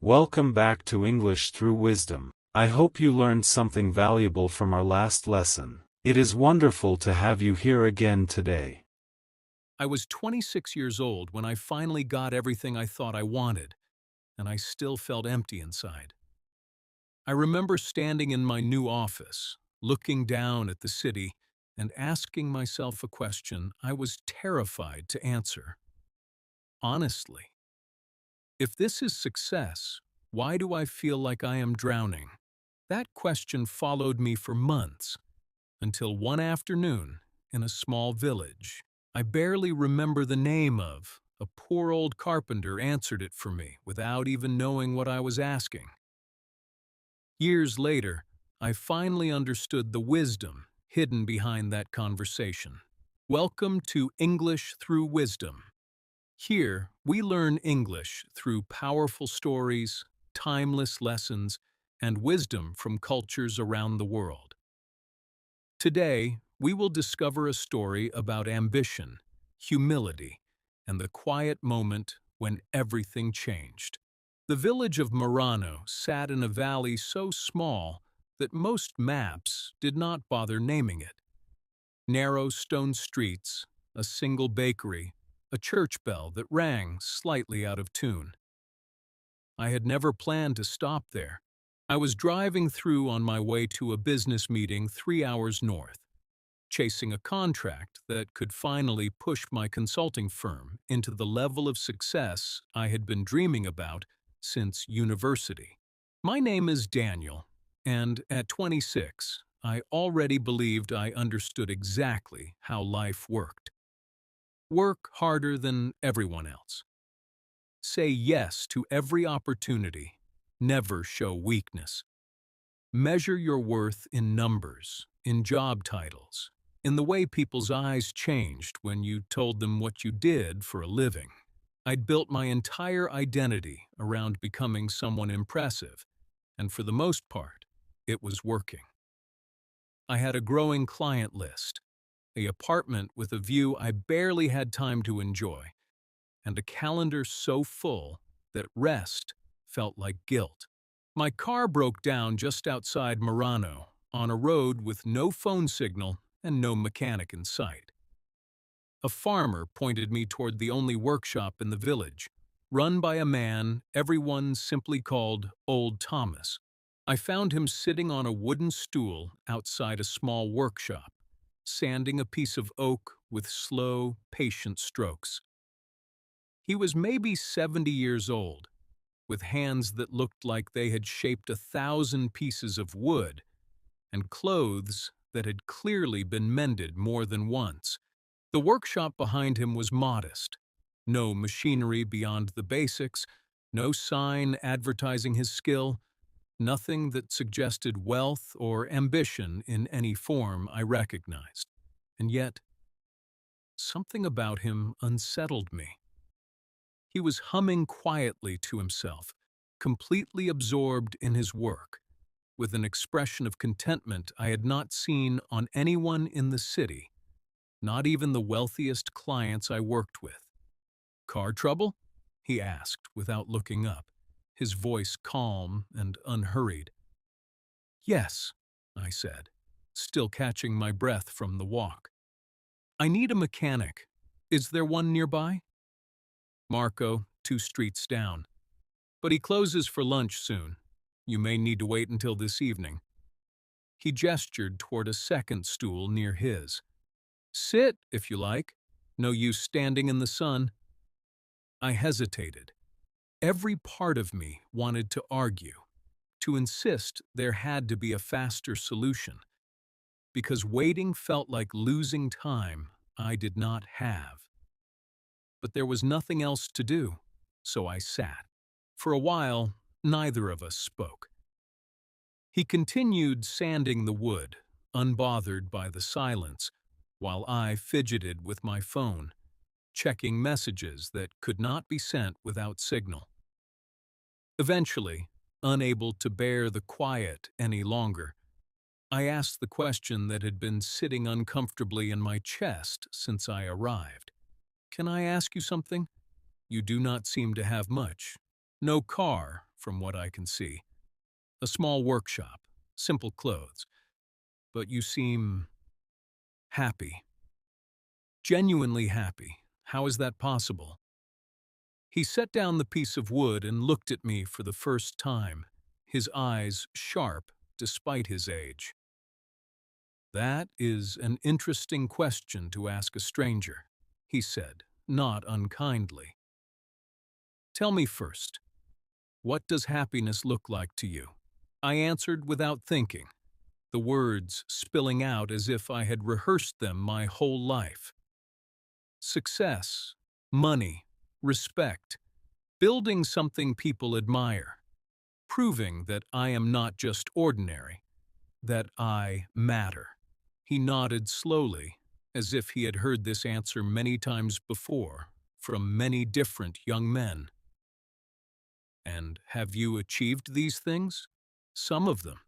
Welcome back to English Through Wisdom. I hope you learned something valuable from our last lesson. It is wonderful to have you here again today. I was 26 years old when I finally got everything I thought I wanted, and I still felt empty inside. I remember standing in my new office, looking down at the city, and asking myself a question I was terrified to answer. Honestly, if this is success, why do I feel like I am drowning? That question followed me for months, until one afternoon, in a small village, I barely remember the name of, a poor old carpenter answered it for me without even knowing what I was asking. Years later, I finally understood the wisdom hidden behind that conversation. Welcome to English Through Wisdom. Here, we learn English through powerful stories, timeless lessons, and wisdom from cultures around the world. Today, we will discover a story about ambition, humility, and the quiet moment when everything changed. The village of Murano sat in a valley so small that most maps did not bother naming it. Narrow stone streets, a single bakery, a church bell that rang slightly out of tune. I had never planned to stop there. I was driving through on my way to a business meeting 3 hours north, chasing a contract that could finally push my consulting firm into the level of success I had been dreaming about since university. My name is Daniel, and at 26, I already believed I understood exactly how life worked. Work harder than everyone else. Say yes to every opportunity. Never show weakness. Measure your worth in numbers, in job titles, in the way people's eyes changed when you told them what you did for a living. I'd built my entire identity around becoming someone impressive, and for the most part, it was working. I had a growing client list, an apartment with a view I barely had time to enjoy, and a calendar so full that rest felt like guilt. My car broke down just outside Murano, on a road with no phone signal and no mechanic in sight. A farmer pointed me toward the only workshop in the village, run by a man everyone simply called Old Thomas. I found him sitting on a wooden stool outside a small workshop, sanding a piece of oak with slow, patient strokes. He was maybe 70 years old, with hands that looked like they had shaped 1,000 pieces of wood, and clothes that had clearly been mended more than once. The workshop behind him was modest. No machinery beyond the basics, no sign advertising his skill, nothing that suggested wealth or ambition in any form I recognized. And yet, something about him unsettled me. He was humming quietly to himself, completely absorbed in his work, with an expression of contentment I had not seen on anyone in the city, not even the wealthiest clients I worked with. "Car trouble?" he asked without looking up, his voice calm and unhurried. "Yes," I said, still catching my breath from the walk. "I need a mechanic. Is there one nearby?" "Marco, 2 streets down. But he closes for lunch soon. You may need to wait until this evening." He gestured toward a second stool near his. "Sit, if you like. No use standing in the sun." I hesitated. Every part of me wanted to argue, to insist there had to be a faster solution, because waiting felt like losing time I did not have. But there was nothing else to do, so I sat. For a while, neither of us spoke. He continued sanding the wood, unbothered by the silence, while I fidgeted with my phone, checking messages that could not be sent without signal. Eventually, unable to bear the quiet any longer, I asked the question that had been sitting uncomfortably in my chest since I arrived. "Can I ask you something? You do not seem to have much. No car, from what I can see. A small workshop, simple clothes. But you seem happy. Genuinely happy. How is that possible? He set down the piece of wood and looked at me for the first time, his eyes sharp despite his age. That is an interesting question to ask a stranger, he said, not unkindly. Tell me first, what does happiness look like to you? I answered without thinking, the words spilling out as if I had rehearsed them my whole life. Success, money, respect, building something people admire, proving that I am not just ordinary, that I matter. He nodded slowly, as if he had heard this answer many times before, from many different young men. And have you achieved these things? Some of them.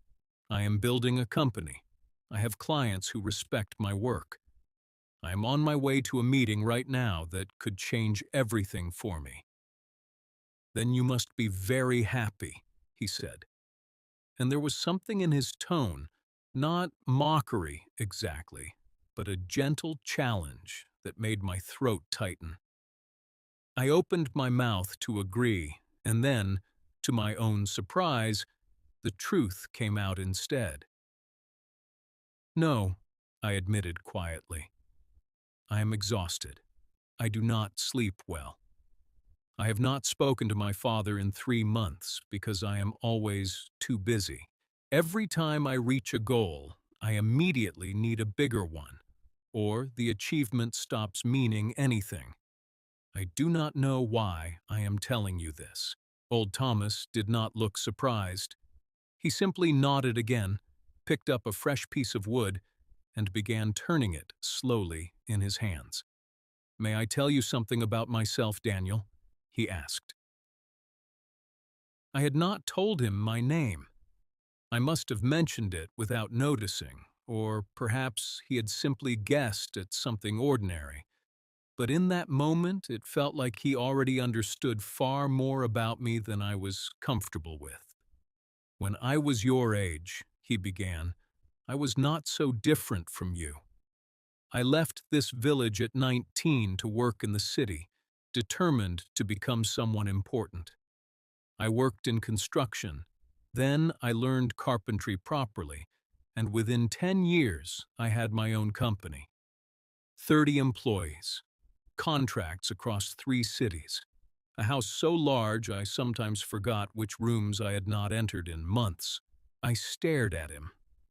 I am building a company. I have clients who respect my work. I am on my way to a meeting right now that could change everything for me. Then you must be very happy, he said. And there was something in his tone, not mockery exactly, but a gentle challenge that made my throat tighten. I opened my mouth to agree, and then, to my own surprise, the truth came out instead. No, I admitted quietly. I am exhausted. I do not sleep well. I have not spoken to my father in 3 months because I am always too busy. Every time I reach a goal, I immediately need a bigger one, or the achievement stops meaning anything. I do not know why I am telling you this. Old Thomas did not look surprised. He simply nodded again, picked up a fresh piece of wood, and began turning it slowly in his hands. May I tell you something about myself, Daniel? He asked. I had not told him my name. I must have mentioned it without noticing, or perhaps he had simply guessed at something ordinary. But in that moment, it felt like he already understood far more about me than I was comfortable with. When I was your age, he began, I was not so different from you. I left this village at 19 to work in the city, determined to become someone important. I worked in construction. Then I learned carpentry properly, and within 10 years, I had my own company. 30 employees, contracts across 3 cities, a house so large I sometimes forgot which rooms I had not entered in months. I stared at him,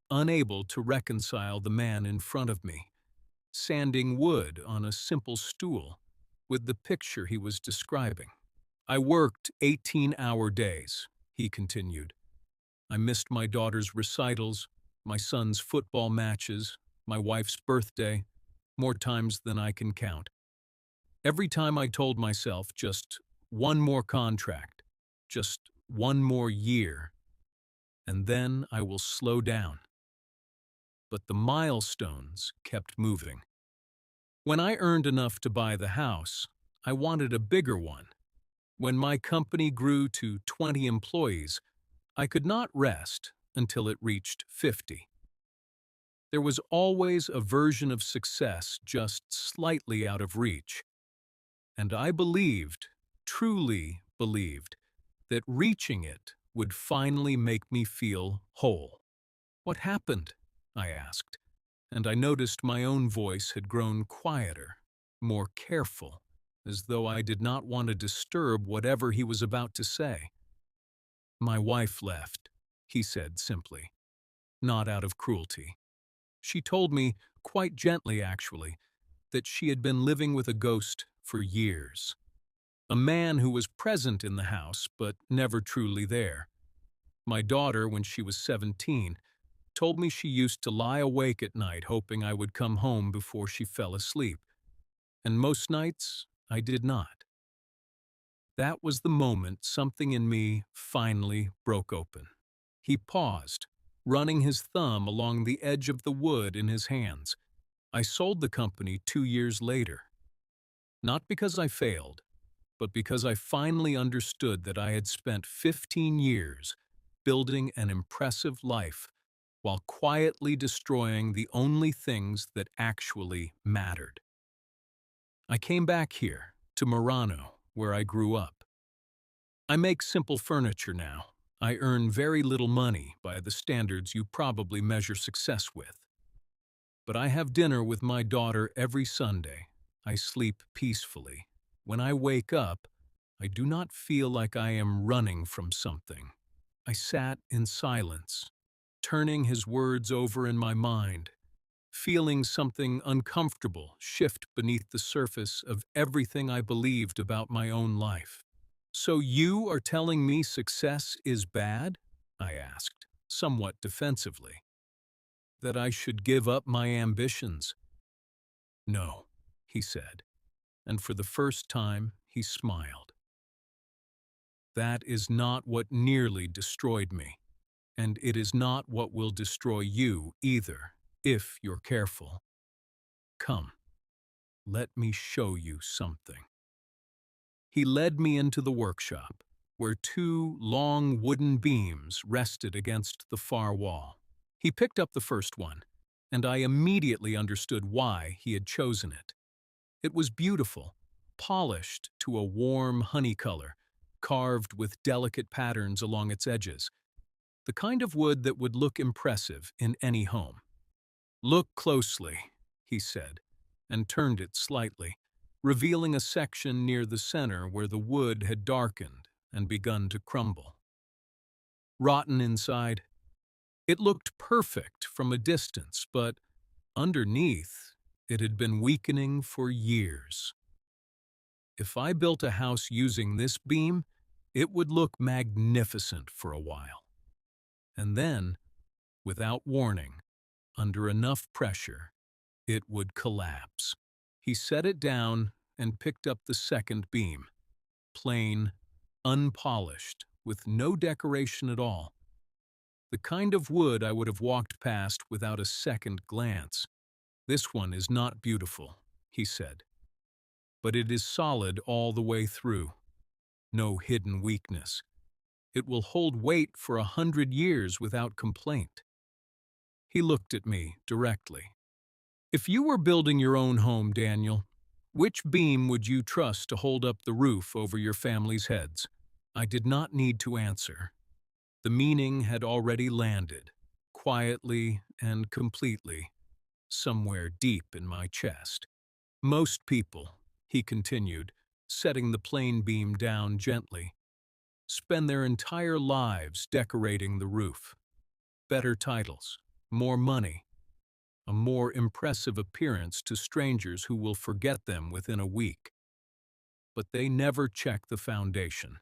unable to reconcile the man in front of me, sanding wood on a simple stool, with the picture he was describing. I worked 18-hour days, he continued. I missed my daughter's recitals, my son's football matches, my wife's birthday, more times than I can count. Every time I told myself just one more contract, just one more year, and then I will slow down. But the milestones kept moving. When I earned enough to buy the house, I wanted a bigger one. When my company grew to 20 employees, I could not rest until it reached 50. There was always a version of success just slightly out of reach. And I believed, truly believed, that reaching it would finally make me feel whole. What happened? I asked, and I noticed my own voice had grown quieter, more careful, as though I did not want to disturb whatever he was about to say. My wife left, he said simply, not out of cruelty. She told me, quite gently actually, that she had been living with a ghost for years. A man who was present in the house but never truly there. My daughter, when she was 17, told me she used to lie awake at night hoping I would come home before she fell asleep. And most nights, I did not. That was the moment something in me finally broke open. He paused, running his thumb along the edge of the wood in his hands. I sold the company 2 years later. Not because I failed, but because I finally understood that I had spent 15 years building an impressive life while quietly destroying the only things that actually mattered. I came back here, to Murano, where I grew up. I make simple furniture now. I earn very little money by the standards you probably measure success with. But I have dinner with my daughter every Sunday. I sleep peacefully. When I wake up, I do not feel like I am running from something. I sat in silence, turning his words over in my mind, feeling something uncomfortable shift beneath the surface of everything I believed about my own life. "So you are telling me success is bad?" I asked, somewhat defensively. "That I should give up my ambitions?" "No," he said, and for the first time he smiled. "That is not what nearly destroyed me, and it is not what will destroy you either, if you're careful. Come, let me show you something." He led me into the workshop, where two long wooden beams rested against the far wall. He picked up the first one, and I immediately understood why he had chosen it. It was beautiful, polished to a warm honey color, carved with delicate patterns along its edges, the kind of wood that would look impressive in any home. "Look closely," he said, and turned it slightly, revealing a section near the center where the wood had darkened and begun to crumble. Rotten inside. It looked perfect from a distance, but underneath, it had been weakening for years. If I built a house using this beam, it would look magnificent for a while. And then, without warning, under enough pressure, it would collapse. He set it down and picked up the second beam, plain, unpolished, with no decoration at all. The kind of wood I would have walked past without a second glance. "This one is not beautiful," he said, "but it is solid all the way through. No hidden weakness. It will hold weight for 100 years without complaint." He looked at me directly. "If you were building your own home, Daniel, which beam would you trust to hold up the roof over your family's heads?" I did not need to answer. The meaning had already landed, quietly and completely, somewhere deep in my chest. "Most people," he continued, setting the plain beam down gently, "spend their entire lives decorating the roof. Better titles, more money, a more impressive appearance to strangers who will forget them within a week. But they never check the foundation.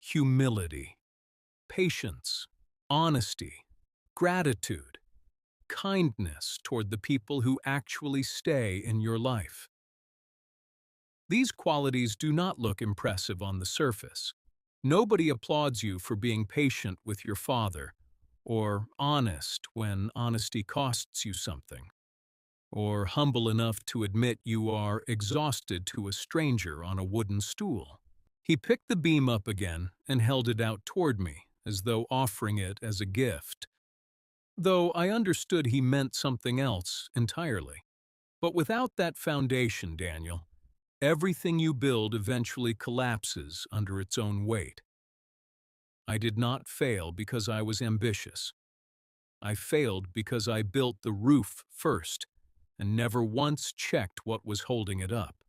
Humility, patience, honesty, gratitude, kindness toward the people who actually stay in your life. These qualities do not look impressive on the surface. Nobody applauds you for being patient with your father, or honest when honesty costs you something, or humble enough to admit you are exhausted to a stranger on a wooden stool." He picked the beam up again and held it out toward me, as though offering it as a gift, though I understood he meant something else entirely. "But without that foundation, Daniel, everything you build eventually collapses under its own weight." I did not fail because I was ambitious. I failed because I built the roof first and never once checked what was holding it up.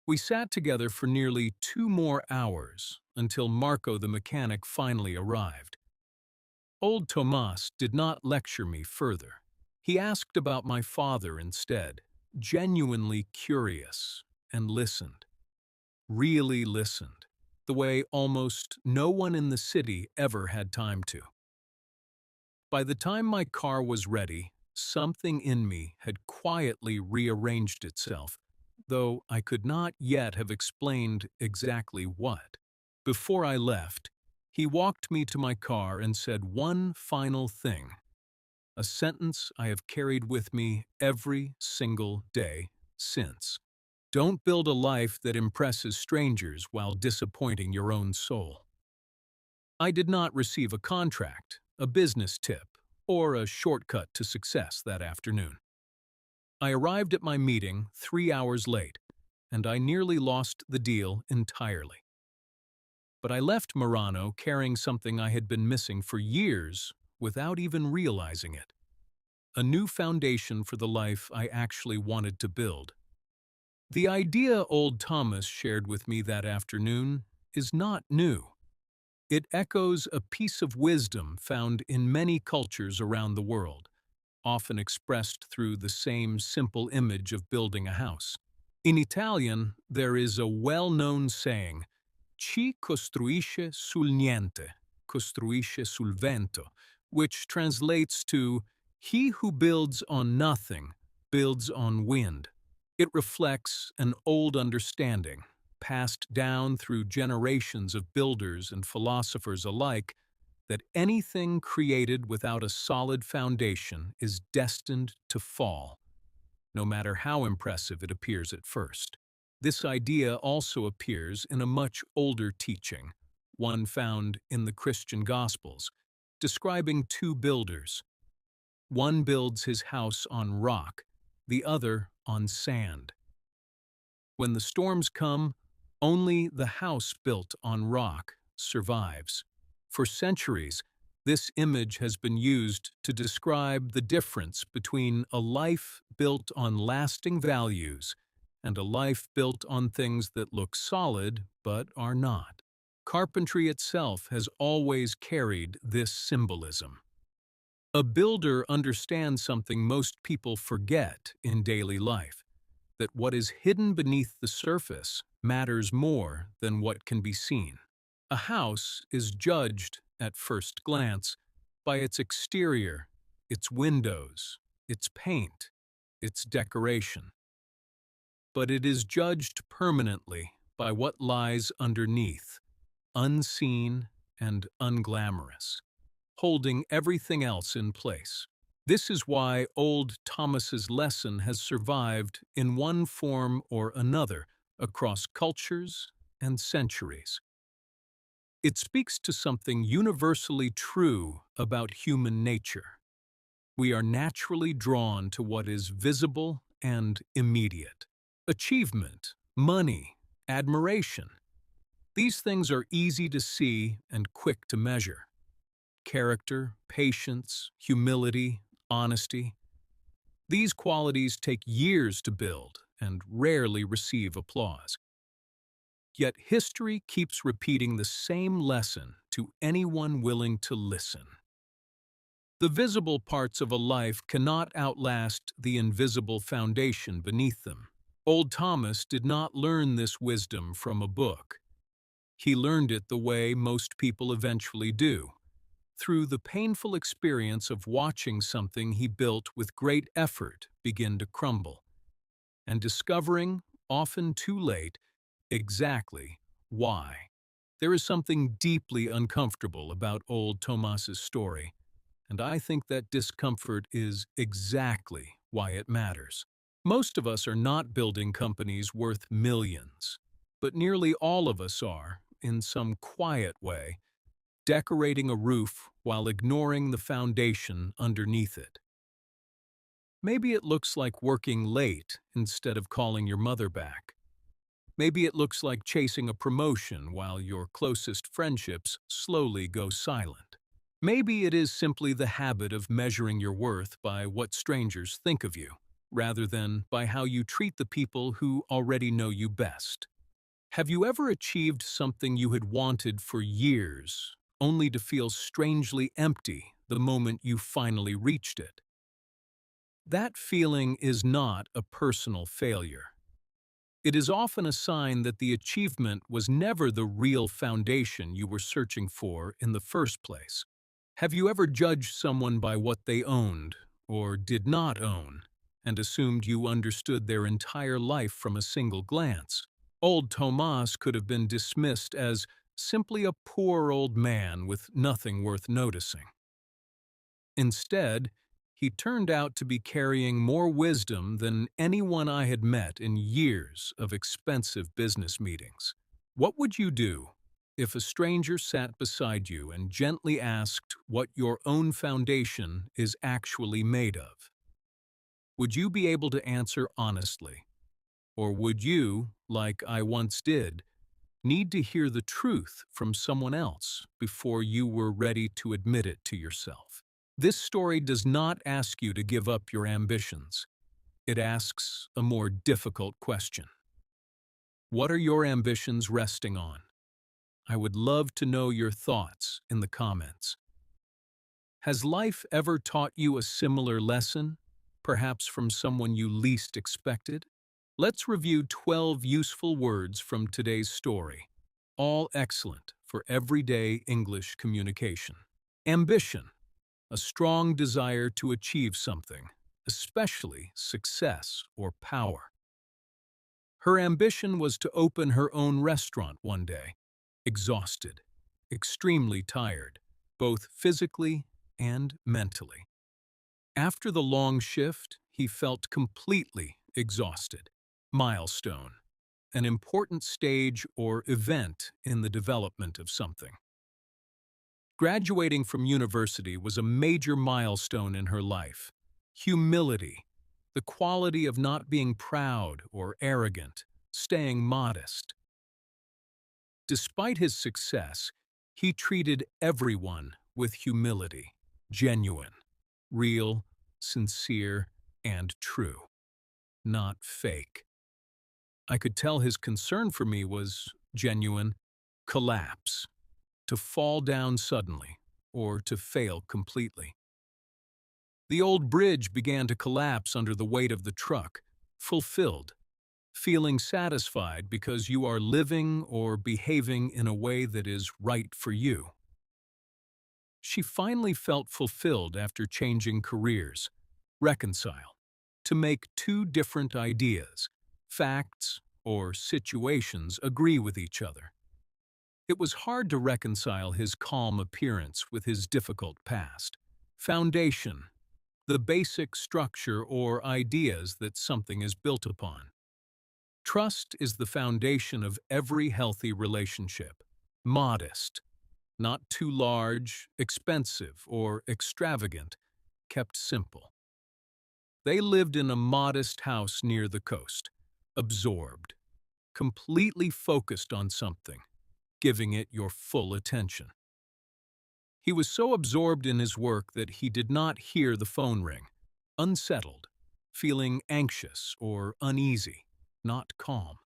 We sat together for nearly 2 more hours until Marco the mechanic finally arrived. Old Tomas did not lecture me further. He asked about my father instead, genuinely curious, and listened. Really listened, the way almost no one in the city ever had time to. By the time my car was ready, something in me had quietly rearranged itself, though I could not yet have explained exactly what. Before I left, he walked me to my car and said one final thing, a sentence I have carried with me every single day since. Don't build a life that impresses strangers while disappointing your own soul. I did not receive a contract, a business tip, or a shortcut to success that afternoon. I arrived at my meeting 3 hours late, and I nearly lost the deal entirely. But I left Murano carrying something I had been missing for years without even realizing it. A new foundation for the life I actually wanted to build. The idea old Thomas shared with me that afternoon is not new. It echoes a piece of wisdom found in many cultures around the world, often expressed through the same simple image of building a house. In Italian, there is a well-known saying, "Chi costruisce sul niente, costruisce sul vento," which translates to, "He who builds on nothing, builds on wind." It reflects an old understanding, passed down through generations of builders and philosophers alike, that anything created without a solid foundation is destined to fall, no matter how impressive it appears at first. This idea also appears in a much older teaching, one found in the Christian Gospels, describing two builders. One builds his house on rock, the other on sand. When the storms come, only the house built on rock survives. For centuries, this image has been used to describe the difference between a life built on lasting values and a life built on things that look solid but are not. Carpentry itself has always carried this symbolism. A builder understands something most people forget in daily life, that what is hidden beneath the surface matters more than what can be seen. A house is judged, at first glance, by its exterior, its windows, its paint, its decoration. But it is judged permanently by what lies underneath, unseen and unglamorous, holding everything else in place. This is why old Thomas's lesson has survived in one form or another across cultures and centuries. It speaks to something universally true about human nature. We are naturally drawn to what is visible and immediate. Achievement, money, admiration. These things are easy to see and quick to measure. Character, patience, humility, honesty. These qualities take years to build and rarely receive applause. Yet history keeps repeating the same lesson to anyone willing to listen. The visible parts of a life cannot outlast the invisible foundation beneath them. Old Thomas did not learn this wisdom from a book. He learned it the way most people eventually do, through the painful experience of watching something he built with great effort begin to crumble, and discovering, often too late, exactly why. There is something deeply uncomfortable about old Thomas's story, and I think that discomfort is exactly why it matters. Most of us are not building companies worth millions, but nearly all of us are, in some quiet way, decorating a roof while ignoring the foundation underneath it. Maybe it looks like working late instead of calling your mother back. Maybe it looks like chasing a promotion while your closest friendships slowly go silent. Maybe it is simply the habit of measuring your worth by what strangers think of you, rather than by how you treat the people who already know you best. Have you ever achieved something you had wanted for years, only to feel strangely empty the moment you finally reached it? That feeling is not a personal failure. It is often a sign that the achievement was never the real foundation you were searching for in the first place. Have you ever judged someone by what they owned, or did not own, and assumed you understood their entire life from a single glance? Old Thomas could have been dismissed as simply a poor old man with nothing worth noticing. Instead, He turned out to be carrying more wisdom than anyone I had met in years of expensive business meetings. What would you do if a stranger sat beside you and gently asked what your own foundation is actually made of? Would you be able to answer honestly? Or would you, like I once did, need to hear the truth from someone else before you were ready to admit it to yourself? This story does not ask you to give up your ambitions. It asks a more difficult question. What are your ambitions resting on? I would love to know your thoughts in the comments. Has life ever taught you a similar lesson, perhaps from someone you least expected? Let's review 12 useful words from today's story, all excellent for everyday English communication. Ambition, a strong desire to achieve something, especially success or power. Her ambition was to open her own restaurant one day, exhausted, extremely tired, both physically and mentally. After the long shift, he felt completely exhausted. Milestone, an important stage or event in the development of something. Graduating from university was a major milestone in her life. Humility, the quality of not being proud or arrogant, staying modest. Despite his success, he treated everyone with humility, genuine, real, sincere, and true, not fake. I could tell his concern for me was genuine. Collapse, to fall down suddenly, or to fail completely. The old bridge began to collapse under the weight of the truck, fulfilled, feeling satisfied because you are living or behaving in a way that is right for you. She finally felt fulfilled after changing careers, reconcile, to make two different ideas, facts or situations, agree with each other. It was hard to reconcile his calm appearance with his difficult past. Foundation, the basic structure or ideas that something is built upon. Trust is the foundation of every healthy relationship. Modest, not too large, expensive, or extravagant, kept simple. They lived in a modest house near the coast, absorbed, completely focused on something, giving it your full attention. He was so absorbed in his work that he did not hear the phone ring, unsettled, feeling anxious or uneasy, not calm.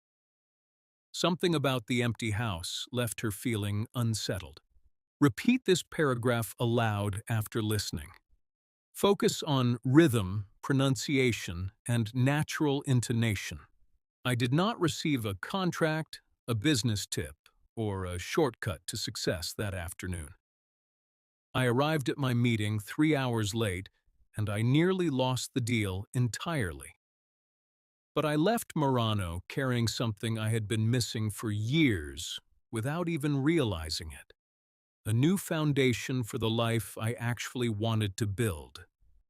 Something about the empty house left her feeling unsettled. Repeat this paragraph aloud after listening. Focus on rhythm, pronunciation, and natural intonation. I did not receive a contract, a business tip, or a shortcut to success that afternoon. I arrived at my meeting 3 hours late, and I nearly lost the deal entirely. But I left Murano carrying something I had been missing for years without even realizing it. A new foundation for the life I actually wanted to build.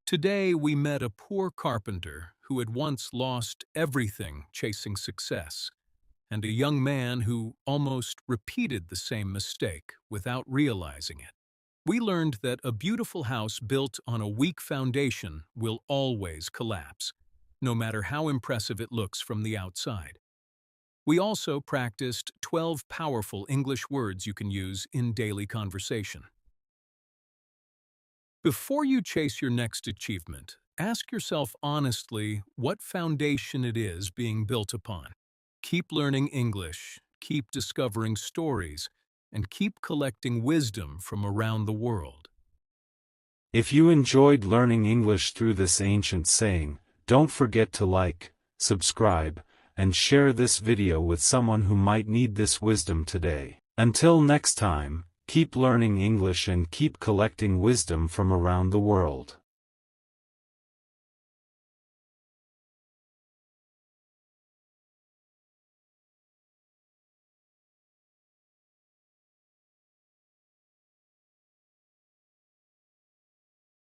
Today we met a poor carpenter who had once lost everything chasing success, and a young man who almost repeated the same mistake without realizing it. We learned that a beautiful house built on a weak foundation will always collapse, no matter how impressive it looks from the outside. We also practiced 12 powerful English words you can use in daily conversation. Before you chase your next achievement, ask yourself honestly what foundation it is being built upon. Keep learning English, keep discovering stories, and keep collecting wisdom from around the world. If you enjoyed learning English through this ancient saying, don't forget to like, subscribe, and share this video with someone who might need this wisdom today. Until next time, keep learning English and keep collecting wisdom from around the world.